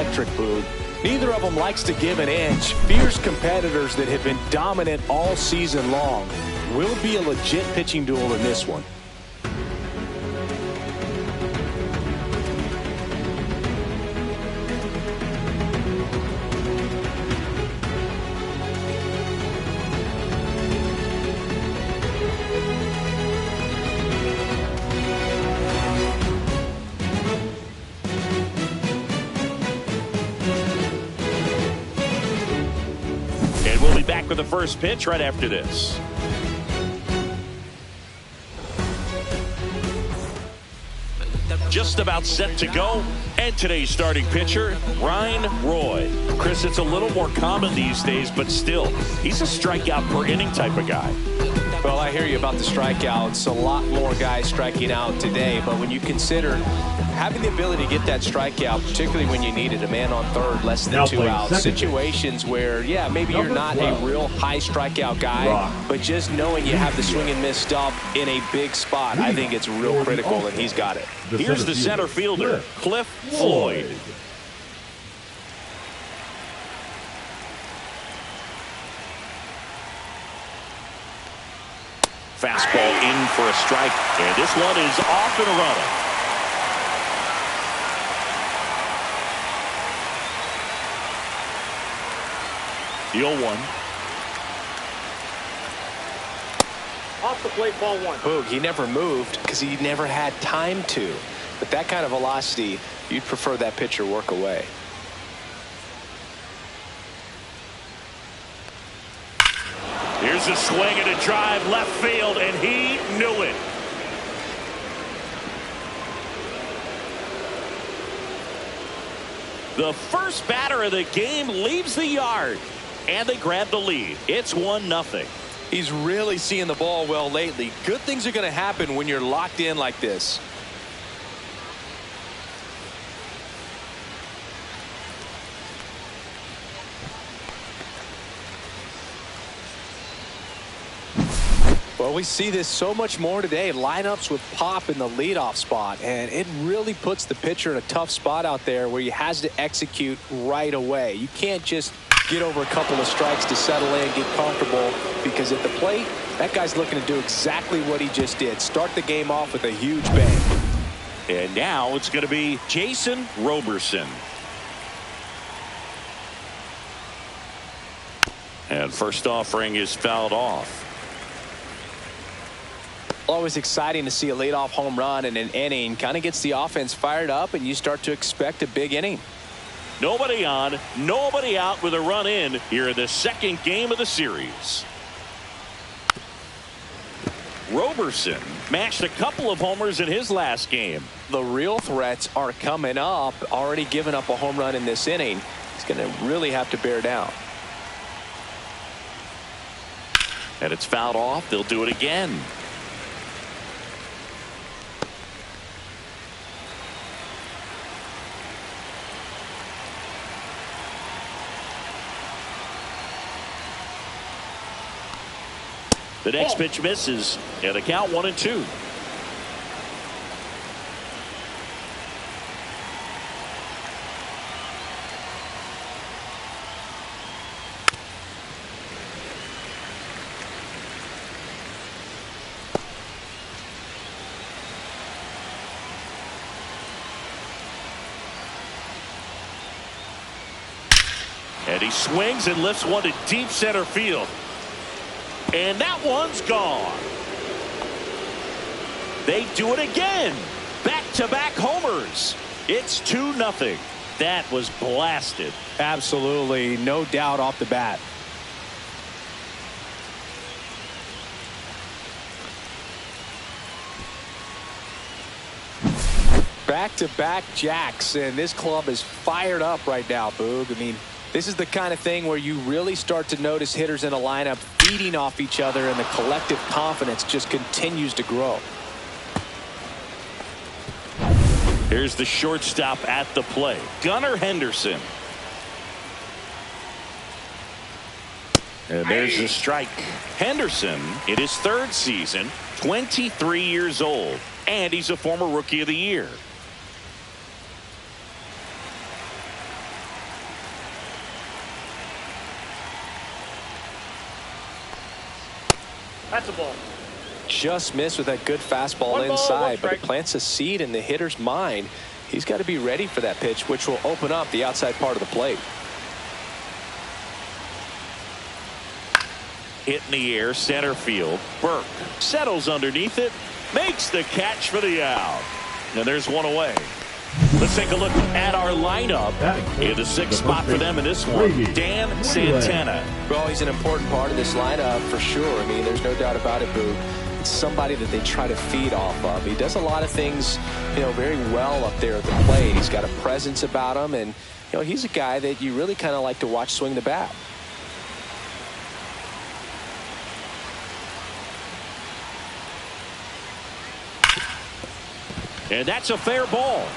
electric, Boog. Neither of them likes to give an inch. Fierce competitors that have been dominant all season long. Will be a legit pitching duel in this one. And we'll be back with the first pitch right after this. Just about set to go, and today's starting pitcher, Ryan Roy. Chris, it's a little more common these days, but still, he's a strikeout per inning type of guy. Well, I hear you about the strikeouts. A lot more guys striking out today, but when you consider having the ability to get that strikeout, particularly when you need it, a man on third, less than 2 outs, situations where, yeah, maybe you're not a real high strikeout guy, but just knowing you have the swing and miss stuff in a big spot, I think it's real critical, and he's got it. Here's the center fielder, Cliff Floyd. Fastball in for a strike, and this one is off and running. The 0-1. Off the plate, ball one. Boog, he never moved because he never had time to. But that kind of velocity, you'd prefer that pitcher work away. Here's a swing and a drive left field, and he knew it. The first batter of the game leaves the yard, and they grab the lead. It's 1-0. He's really seeing the ball well lately. Good things are going to happen when you're locked in like this. Well, we see this so much more today. Lineups with pop in the leadoff spot, and it really puts the pitcher in a tough spot out there where he has to execute right away. You can't just get over a couple of strikes to settle in, get comfortable, because at the plate, that guy's looking to do exactly what he just did. Start the game off with a huge bang. And now it's going to be Jason Roberson. And first offering is fouled off. Always exciting to see a leadoff home run in an inning. Kind of gets the offense fired up, and you start to expect a big inning. Nobody on, nobody out with a run in here in the second game of the series. Roberson matched a couple of homers in his last game. The real threats are coming up. Already given up a home run in this inning. He's going to really have to bear down. And it's fouled off. They'll do it again. The next pitch misses, and the count 1-2. And he swings and lifts one to deep center field. And that one's gone. They do it again. Back-to-back homers. It's 2-0. That was blasted. Absolutely. No doubt off the bat. Back-to-back jacks, and this club is fired up right now, Boog. I mean, this is the kind of thing where you really start to notice hitters in a lineup feeding off each other, and the collective confidence just continues to grow. Here's the shortstop at the plate, Gunnar Henderson. And there's the strike. Henderson in his third season, 23 years old, and he's a former Rookie of the Year. That's a ball. Just missed with that good fastball inside, but it plants a seed in the hitter's mind. He's got to be ready for that pitch, which will open up the outside part of the plate. Hit in the air, center field. Burke settles underneath it, makes the catch for the out. And there's one away. Let's take a look at our lineup. In the sixth spot for them in this one, Dan Santana. Well, he's an important part of this lineup for sure. I mean, there's no doubt about it, Boo. It's somebody that they try to feed off of. He does a lot of things, very well up there at the plate. He's got a presence about him, and, he's a guy that you really kind of like to watch swing the bat. And that's a fair ball.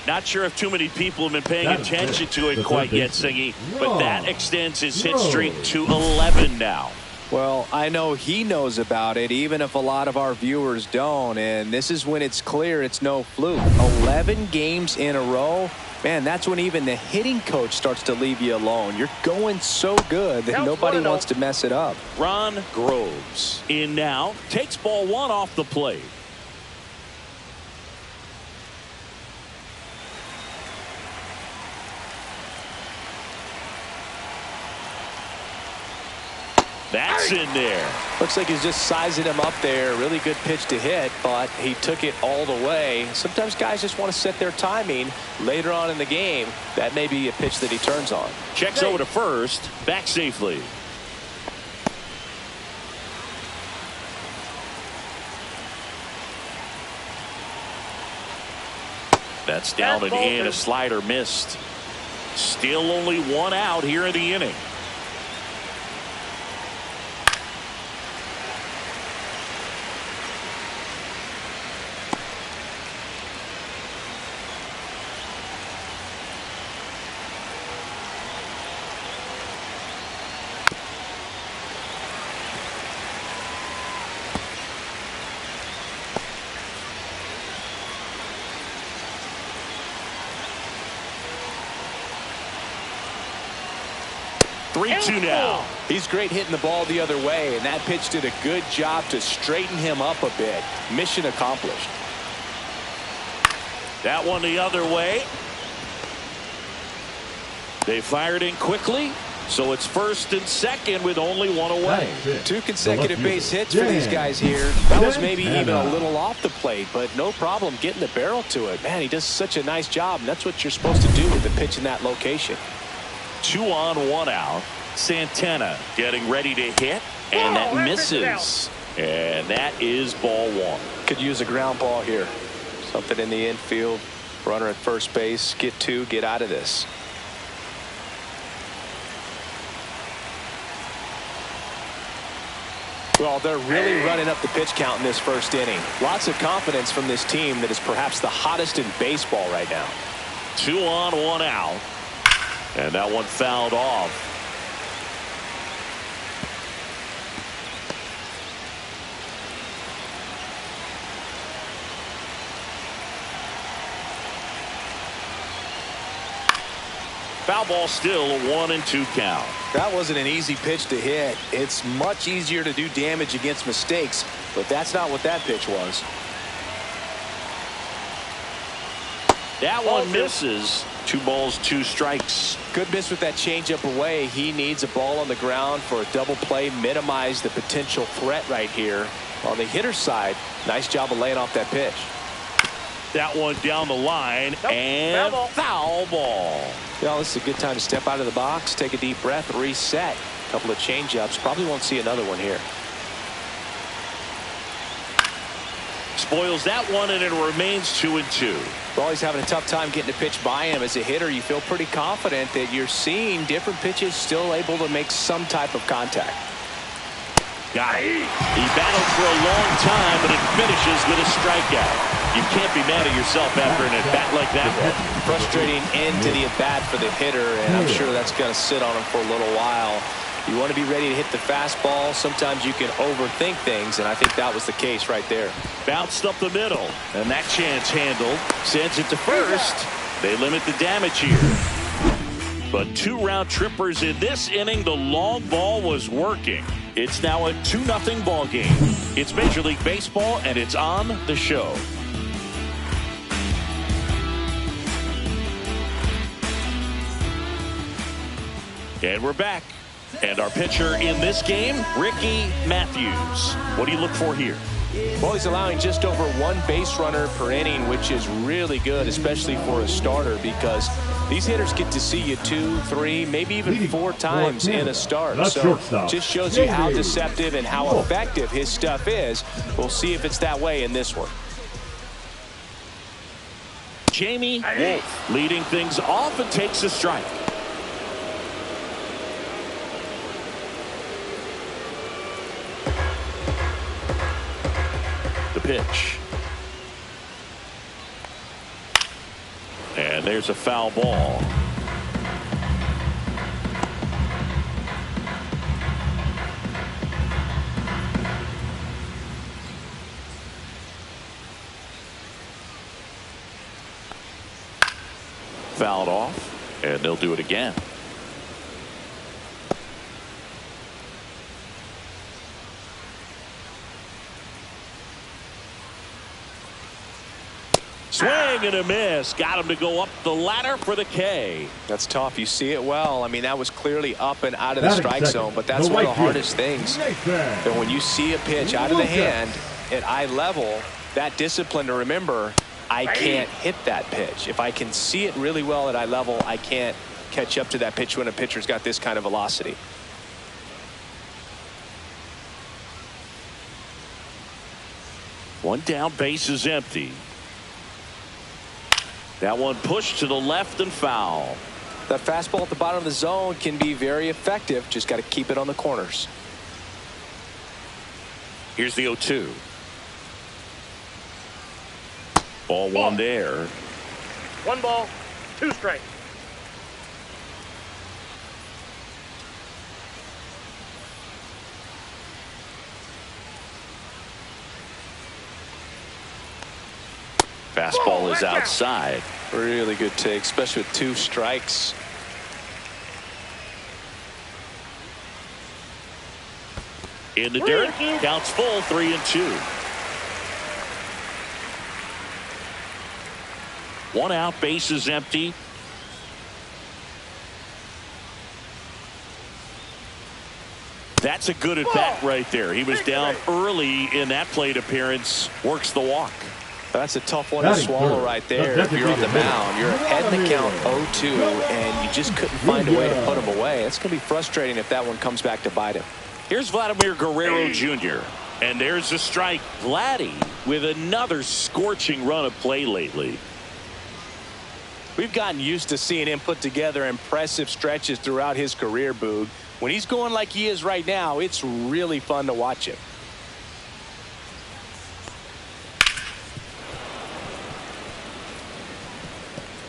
Not sure if too many people have been paying attention to it quite yet, Singy, but that extends his hit streak to 11 now. Well, I know he knows about it, even if a lot of our viewers don't, and this is when it's clear it's no fluke. 11 games in a row. Man, that's when even the hitting coach starts to leave you alone. You're going so good that nobody wants to mess it up. Ron Groves in now, takes ball one off the plate. That's in there. Looks like he's just sizing him up there. Really good pitch to hit, but he took it all the way. Sometimes guys just want to set their timing later on in the game. That may be a pitch that he turns on. Checks over to first, back safely. That's down and in. A slider missed. Still only one out here in the inning. Now. He's great hitting the ball the other way, and that pitch did a good job to straighten him up a bit. Mission accomplished. That one the other way. They fired in quickly, so it's first and second with only one away. 2 consecutive base hits for these guys here. That was maybe even a little off the plate, but no problem getting the barrel to it. Man, he does such a nice job, and that's what you're supposed to do with the pitch in that location. 2 on, 1 out. Santana getting ready to hit, and that misses. And that is ball 1. Could use a ground ball here. Something in the infield. Runner at first base. Get 2. Get out of this. Well, they're really running up the pitch count in this first inning. Lots of confidence from this team that is perhaps the hottest in baseball right now. 2 on, 1 out. And that one fouled off. Foul ball, still a 1-2 count. That wasn't an easy pitch to hit. It's much easier to do damage against mistakes, but that's not what that pitch was. That one misses. 2 balls, 2 strikes. Good miss with that changeup away. He needs a ball on the ground for a double play. Minimize the potential threat right here. On the hitter's side, nice job of laying off that pitch. That one down the line, and foul ball. Well, this is a good time to step out of the box, take a deep breath, reset. A couple of changeups. Probably won't see another one here. Spoils that one, and it remains 2-2. Well, he's having a tough time getting a pitch by him. As a hitter, you feel pretty confident that you're seeing different pitches still able to make some type of contact. Got it. He battled for a long time, but it finishes with a strikeout. You can't be mad at yourself after an at-bat like that one. Frustrating end to the at-bat for the hitter, and I'm sure that's going to sit on him for a little while. You want to be ready to hit the fastball. Sometimes you can overthink things, and I think that was the case right there. Bounced up the middle, and that chance handled. Sends it to first, They limit the damage here. But 2 round trippers in this inning. The long ball was working. It's now a 2-0 ball game. It's Major League Baseball, and it's on the show. And we're back. And our pitcher in this game, Ricky Matthews. What do you look for here? Well, he's allowing just over 1 base runner per inning, which is really good, especially for a starter, because these hitters get to see you 2, 3, maybe even 4 times in a start. So just shows you how deceptive and how effective his stuff is. We'll see if it's that way in this one. Jamie Wolf leading things off and takes a strike. The pitch. And there's a foul ball. Fouled off, and they'll do it again. Swing and a miss. Got him to go up the ladder for the K. That's tough. You see it well. I mean, that was clearly up and out of the strike zone, but that's one of the hardest things. That when you see a pitch out of the hand at eye level, that discipline to remember, I can't hit that pitch. If I can see it really well at eye level, I can't catch up to that pitch when a pitcher's got this kind of velocity. One down, base is empty. That one pushed to the left and foul. That fastball at the bottom of the zone can be very effective. Just got to keep it on the corners. Here's the 0-2. Ball 1 there. 1 ball, 2 strikes. Fastball is outside. Really good take, especially with 2 strikes. In the dirt, counts full, 3-2. 1 out, base is empty. That's a good at bat right there. He was down early in that plate appearance. Works the walk. That's a tough one to swallow right there. If you're on the mound, you're ahead in the count 0-2, and you just couldn't find a way to put him away. It's going to be frustrating if that one comes back to bite him. Here's Vladimir Guerrero Jr. And there's a strike. Vladdy with another scorching run of play lately. We've gotten used to seeing him put together impressive stretches throughout his career, Boog. When he's going like he is right now, it's really fun to watch him.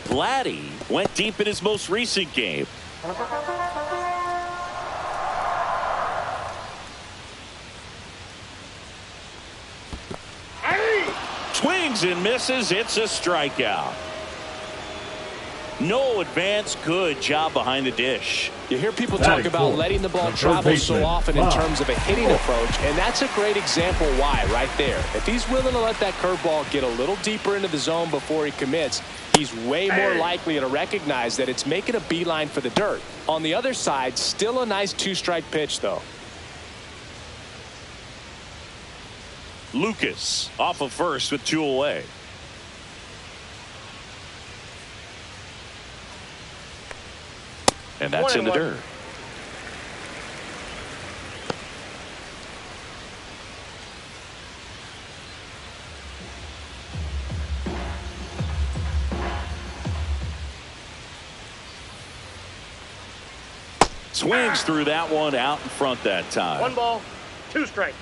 Vladdy went deep in his most recent game. Swings and misses. It's a strikeout. No advance. Good job behind the dish. You hear people talk about letting the ball travel so often in terms of a hitting approach, and that's a great example why right there. If he's willing to let that curveball get a little deeper into the zone before he commits, he's way more likely to recognize that it's making a beeline for the dirt. On the other side, still a nice 2-strike pitch, though. Lucas off of first with 2 away. And that's in the dirt. Swings through that one, out in front that time. 1 ball, 2 strikes.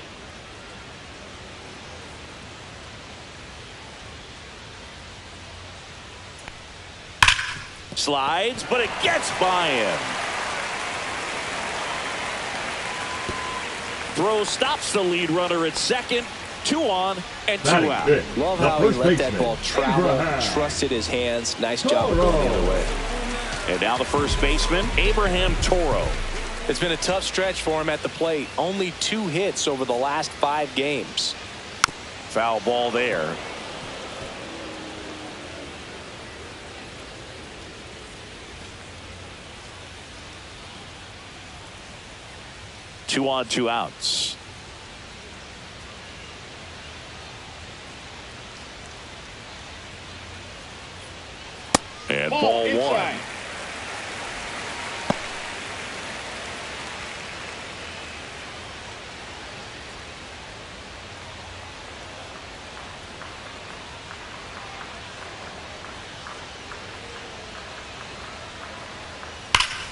Slides, but it gets by him. Throw stops the lead runner at second. 2 on and 2 Batting out. fifth, Love the how he first let that baseman, ball travel, Abraham. trusted his hands. Nice job of going the other way. And now the first baseman, Abraham Toro. It's been a tough stretch for him at the plate. Only 2 hits over the last 5 games. Foul ball there. Two on, 2 outs. And ball 1.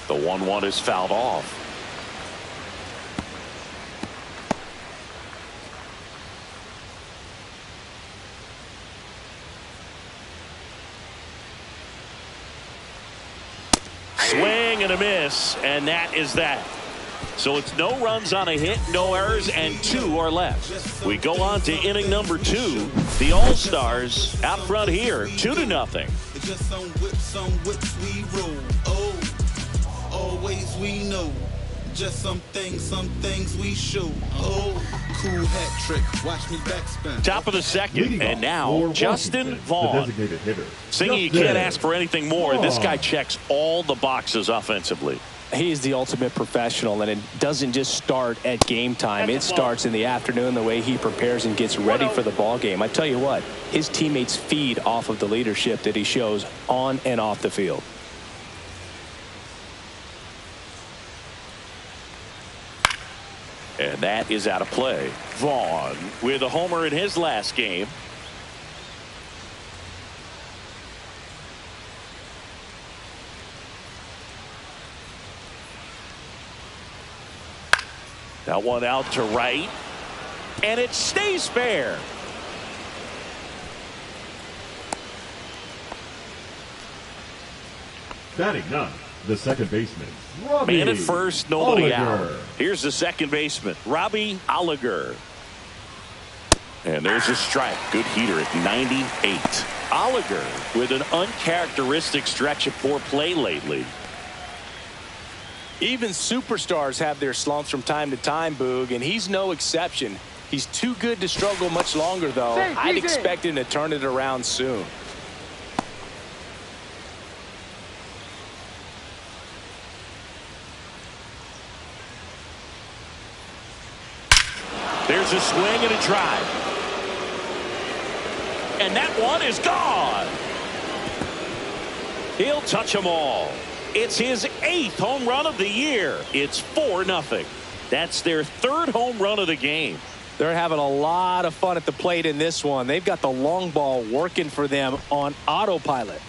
The 1-1 is fouled off. Swing and a miss, and that is that. So it's no runs on a hit, no errors, and 2 are left. We go on to inning number 2. The All-Stars out front here, 2-0. Just some whips we roll. Oh, always we know. Just some things we show. Oh, cool hat trick. Watch me backspin. Top of the second, Leading and off now for Justin Washington, Vaughn. the designated hitter. Singing, you can't ask for anything more. This guy checks all the boxes offensively. He's the ultimate professional, and it doesn't just start at game time. It starts in the afternoon, the way he prepares and gets ready for the ball game. I tell you what, his teammates feed off of the leadership that he shows on and off the field. And that is out of play. Vaughn with a homer in his last game. That one out to right. And it stays fair. Batting ninth, the second baseman, Robbie Man at first, nobody Oliger. out. Here's the second baseman, Robbie Oliger. And there's a strike. Good heater at 98. Oliger with an uncharacteristic stretch of poor play lately. Even superstars have their slumps from time to time, Boog, and he's no exception. He's too good to struggle much longer, though. I'd expect him to turn it around soon. There's a swing and a drive. And that one is gone. He'll touch them all. It's his 8th home run of the year. It's 4-0. That's their 3rd home run of the game. They're having a lot of fun at the plate in this one. They've got the long ball working for them on autopilot.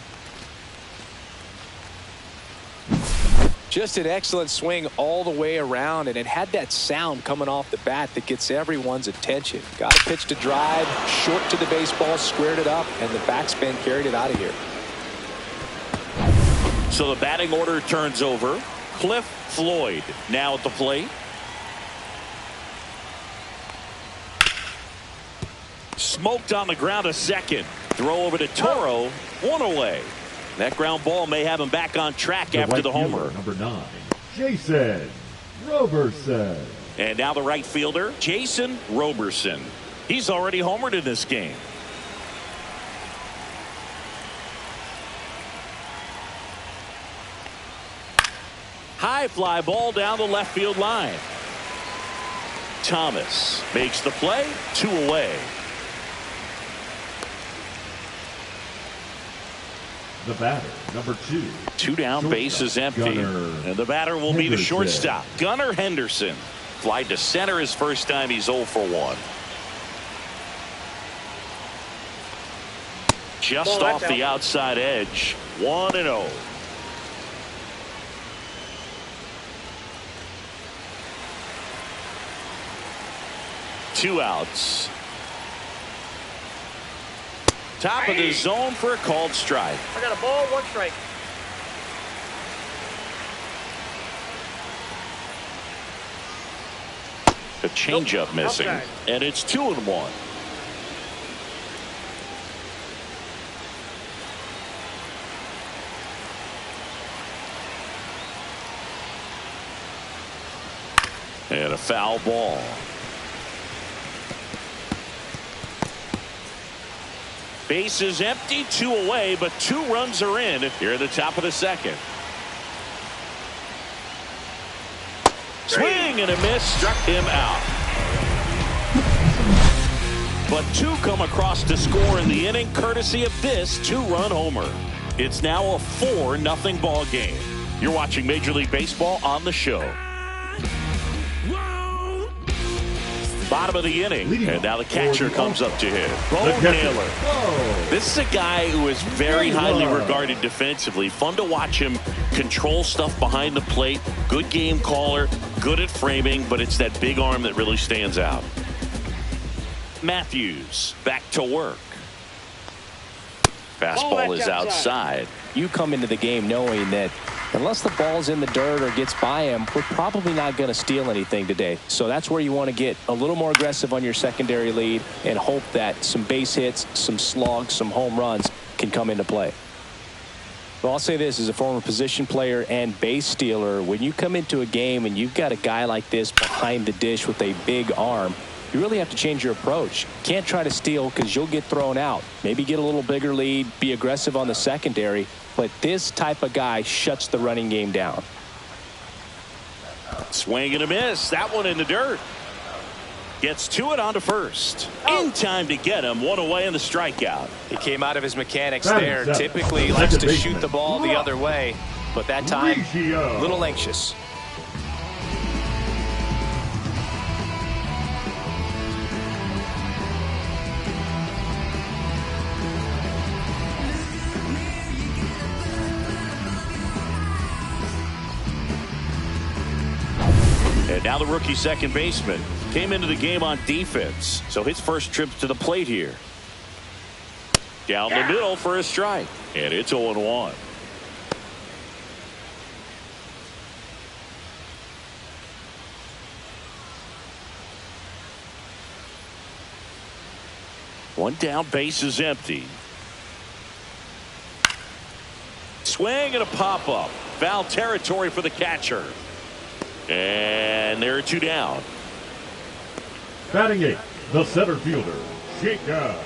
Just an excellent swing all the way around, and it had that sound coming off the bat that gets everyone's attention. Got a pitch to drive, short to the baseball, squared it up, and the backspin carried it out of here. So the batting order turns over. Cliff Floyd now at the plate. Smoked on the ground a second. Throw over to Toro. 1 away. That ground ball may have him back on track after the homer. Number 9, Jason Roberson. And now the right fielder, Jason Roberson. He's already homered in this game. High fly ball down the left field line. Thomas makes the play. 2 away. The batter, number 2. 2 down, base is empty. Gunnar And the batter will be the Henderson. shortstop, Gunnar Henderson. Fly to center his first time. He's 0 for 1. Just off the outside edge. 1-0. Two outs. Top of the zone for a called strike. I got a ball, 1 strike. A changeup missing. Outside. And it's 2-1. And a foul ball. Base is empty, 2 away, but 2 runs are in here at the top of the second. Swing and a miss, struck him out. But 2 come across to score in the inning, courtesy of this 2-run homer. It's now a 4-0 ball game. You're watching Major League Baseball on the show. Bottom of the inning, and now the catcher comes up to hit. Bo Naylor. This is a guy who is very highly regarded defensively. Fun to watch him control stuff behind the plate. Good game caller, good at framing, but it's that big arm that really stands out. Matthews back to work. Fastball is outside. You come into the game knowing that unless the ball's in the dirt or gets by him, we're probably not going to steal anything today. So that's where you want to get a little more aggressive on your secondary lead and hope that some base hits, some slugs, some home runs can come into play. Well, I'll say this as a former position player and base stealer, when you come into a game and you've got a guy like this behind the dish with a big arm, you really have to change your approach. Can't try to steal because you'll get thrown out. Maybe get a little bigger lead, be aggressive on the secondary, but this type of guy shuts the running game down. Swing and a miss. That one in the dirt. Gets to it onto first. In time to get him. 1 away in the strikeout. He came out of his mechanics there. Typically likes to shoot the ball the other way, but that time a little anxious. And now the rookie second baseman came into the game on defense. So his first trip to the plate here. Down the middle for a strike. And it's 0-1. One down, base is empty. Swing and a pop-up. Foul territory for the catcher. And there are 2 down. Batting 8, the center fielder, Jacob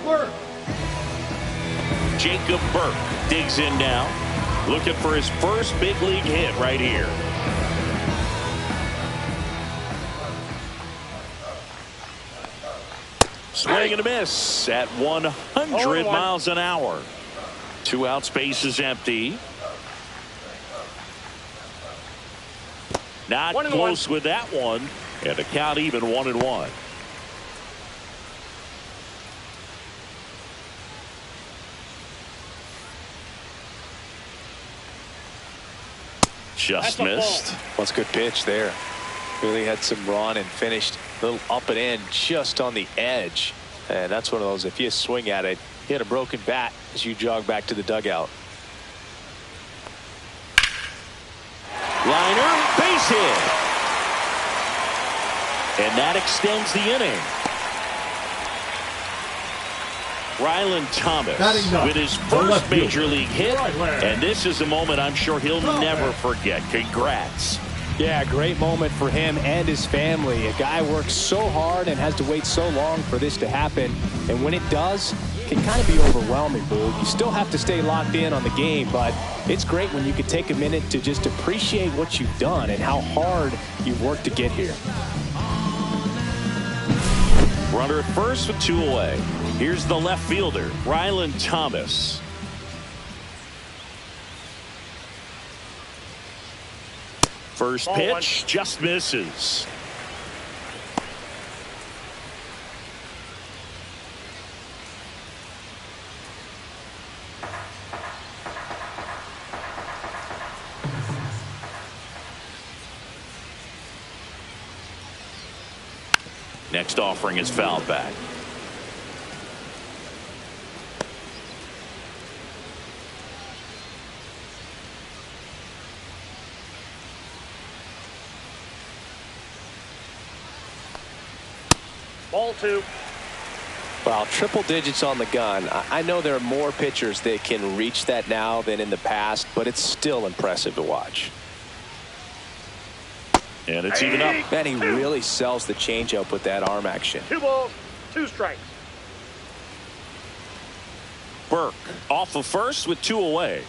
Burke. Jacob Burke digs in now, looking for his first big league hit right here. Swing and a miss at 100 miles an hour. 2 outs, base is empty. Not close with that one, and the count even 1-1. Just missed. That's a good pitch there. Really had some run and finished a little up and in just on the edge. And that's one of those, if you swing at it, hit a broken bat as you jog back to the dugout. Liner, base hit. And that extends the inning. Ryland Thomas with his first major league hit. And this is a moment I'm sure he'll never forget. Congrats. Yeah, great moment for him and his family. A guy works so hard and has to wait so long for this to happen. And when it does, it can kind of be overwhelming, Boog. You still have to stay locked in on the game, but it's great when you can take a minute to just appreciate what you've done and how hard you've worked to get here. Runner at first with 2 away. Here's the left fielder, Ryland Thomas. First pitch just misses. Next offering is fouled back. Ball 2. Wow, triple digits on the gun. I know there are more pitchers that can reach that now than in the past, but it's still impressive to watch. And it's even up. Man, he really sells the changeup with that arm action. 2 balls, 2 strikes. Burke off of first with 2 away.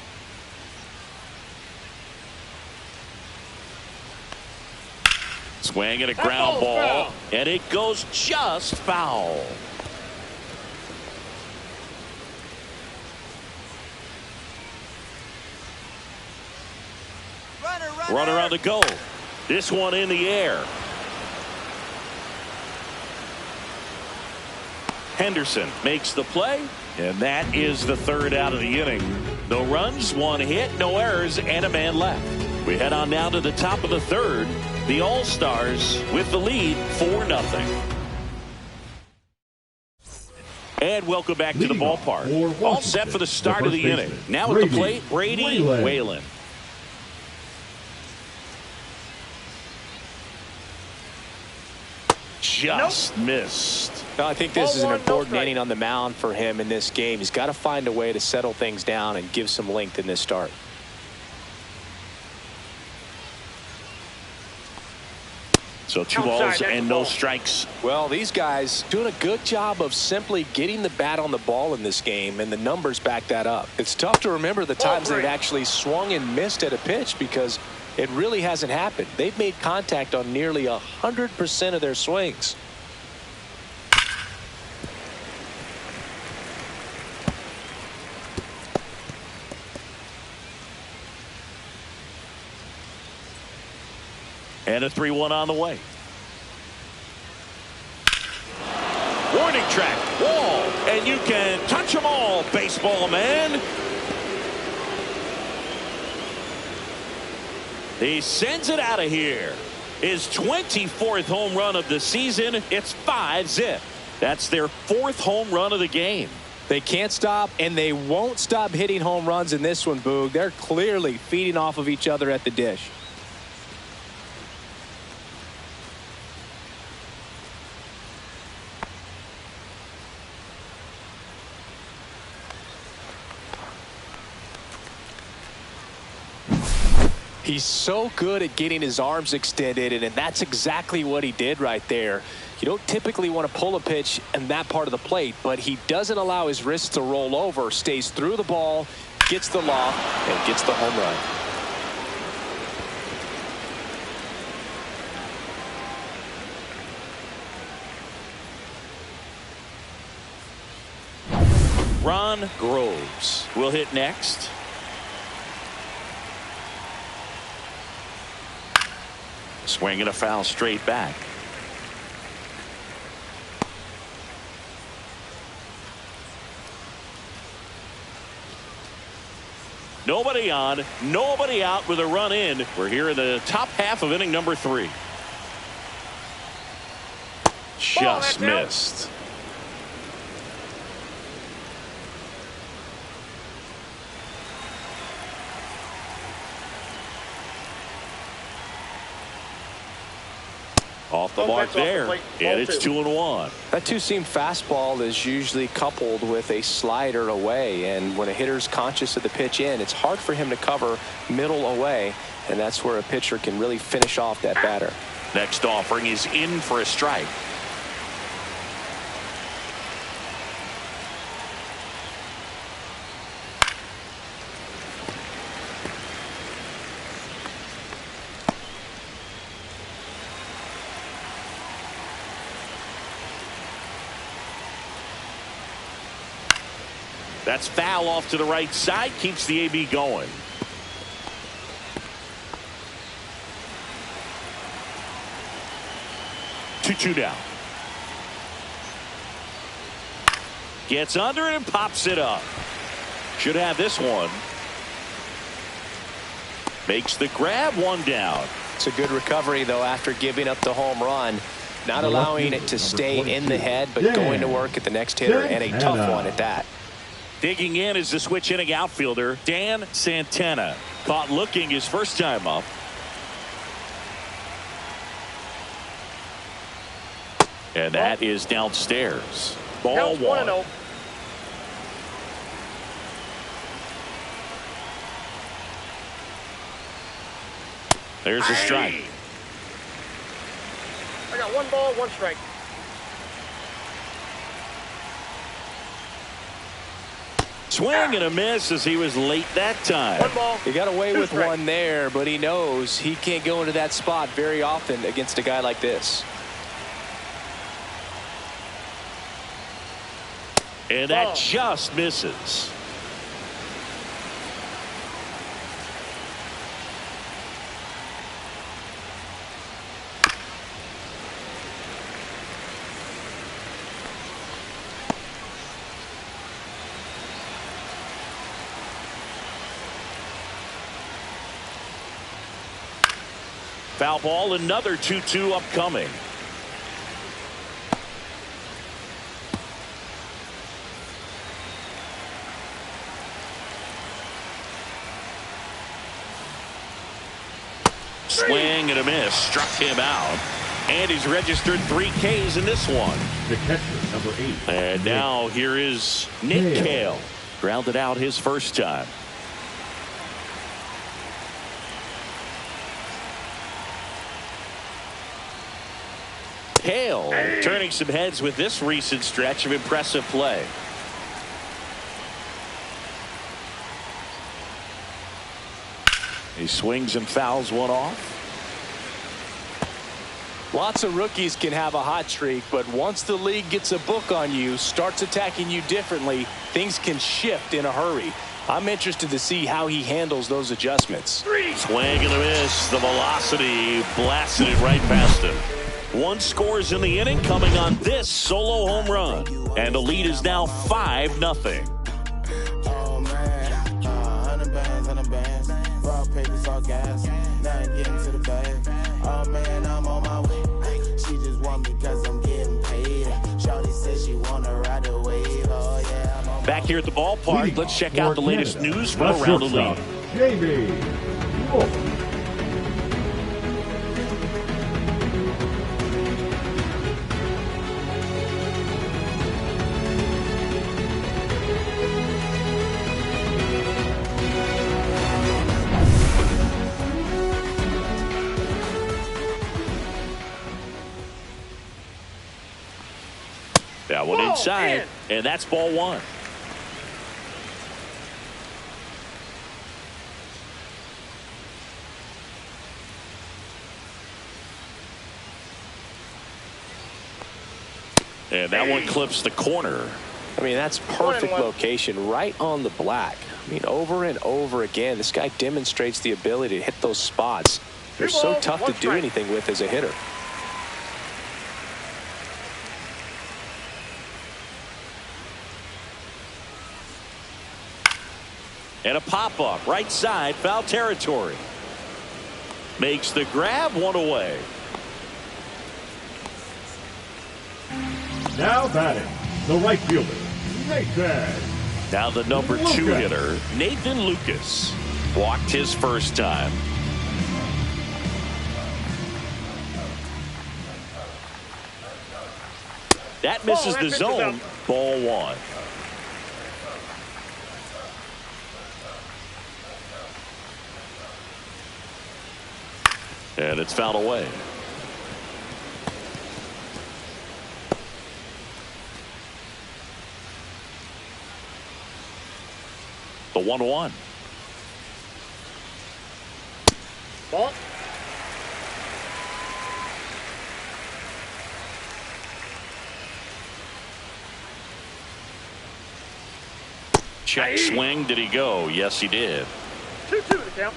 Swing and a ground ball. Foul. And it goes just foul. Runner on the go. This one in the air. Henderson makes the play, and that is the 3rd out of the inning. No runs, 1 hit, no errors, and a man left. We head on now to the top of the 3rd. The All-Stars with the lead 4-0. And welcome back to the ballpark. All set for the start of the inning. Now at the plate, Brady Whalen. Just missed. No, I think this is an Ball 1, no important strike. inning on the mound for him in this game. He's got to find a way to settle things down and give some length in this start. So 2 balls Outside, and next no ball. strikes. Well, these guys doing a good job of simply getting the bat on the ball in this game, and the numbers back that up. It's tough to remember the times they've actually swung and missed at a pitch because it really hasn't happened. They've made contact on nearly 100% of their swings. And a 3-1 on the way. Warning track, wall, and you can touch them all, baseball man. He sends it out of here. His 24th home run of the season. It's 5-zip. That's their 4th home run of the game. They can't stop, and they won't stop hitting home runs in this one, Boog. They're clearly feeding off of each other at the dish. He's so good at getting his arms extended, and that's exactly what he did right there. You don't typically want to pull a pitch in that part of the plate, but he doesn't allow his wrists to roll over, stays through the ball, gets the loft, and gets the home run. Ron Groves will hit next. Swinging a foul straight back. Nobody on, nobody out with a run in. We're here in the top half of inning number 3. Just missed. Off the mark there, and it's 2-1. That two-seam fastball is usually coupled with a slider away, and when a hitter's conscious of the pitch in, it's hard for him to cover middle away, and that's where a pitcher can really finish off that batter. Next offering is in for a strike. That's foul off to the right side, keeps the AB going. Two down. Gets under it and pops it up. Should have this one. Makes the grab, 1 down. It's a good recovery, though, after giving up the home run. Not allowing it to stay in the head, but going to work at the next hitter, and a tough one at that. Digging in is the switch inning outfielder, Dan Santana. Caught looking his first time up. And that is downstairs. Ball 1. 1-0. There's a strike. I got 1 ball, 1 strike. Swing and a miss as he was late that time. 1 ball. He got away 2 with strikes. one there, but he knows he can't go into that spot very often against a guy like this. And that just misses. Foul ball, another 2-2 upcoming. Swing and a miss, struck him out. And he's registered 3 Ks in this one. The catcher, number 8. And now here is Nick Kale. Grounded out his first time. Kale turning some heads with this recent stretch of impressive play. He swings and fouls one off. Lots of rookies can have a hot streak, but once the league gets a book on you, starts attacking you differently, things can shift in a hurry. I'm interested to see how he handles those adjustments. Swing and a miss. The velocity blasted it right past him. 1 scores in the inning coming on this solo home run. And the lead is now 5-0. Oh man, 100 bands, raw papers, all gas. Now I'm getting to the bag. Oh man, I'm on my way. She just want me cause I'm getting paid. Shawty says she wanna ride the wave. Oh yeah, I'm on Back here at the ballpark, let's check out the latest Canada, news from around the shortstop, league. Jamie Wolf. That one inside, and that's ball 1. And that one clips the corner. I mean, that's perfect location right on the black. I mean, over and over again, this guy demonstrates the ability to hit those spots. They're so tough to do anything with as a hitter. And a pop-up, right side, foul territory. Makes the grab, 1 away. Now batting, the right fielder, Nathan. Now the number 2 Lucas. hitter, Nathan Lucas. Walked his first time. That misses the zone. Ball 1. And it's fouled away. The 1-1. Ball. Check swing. Did he go? Yes, he did. 2-2 the count.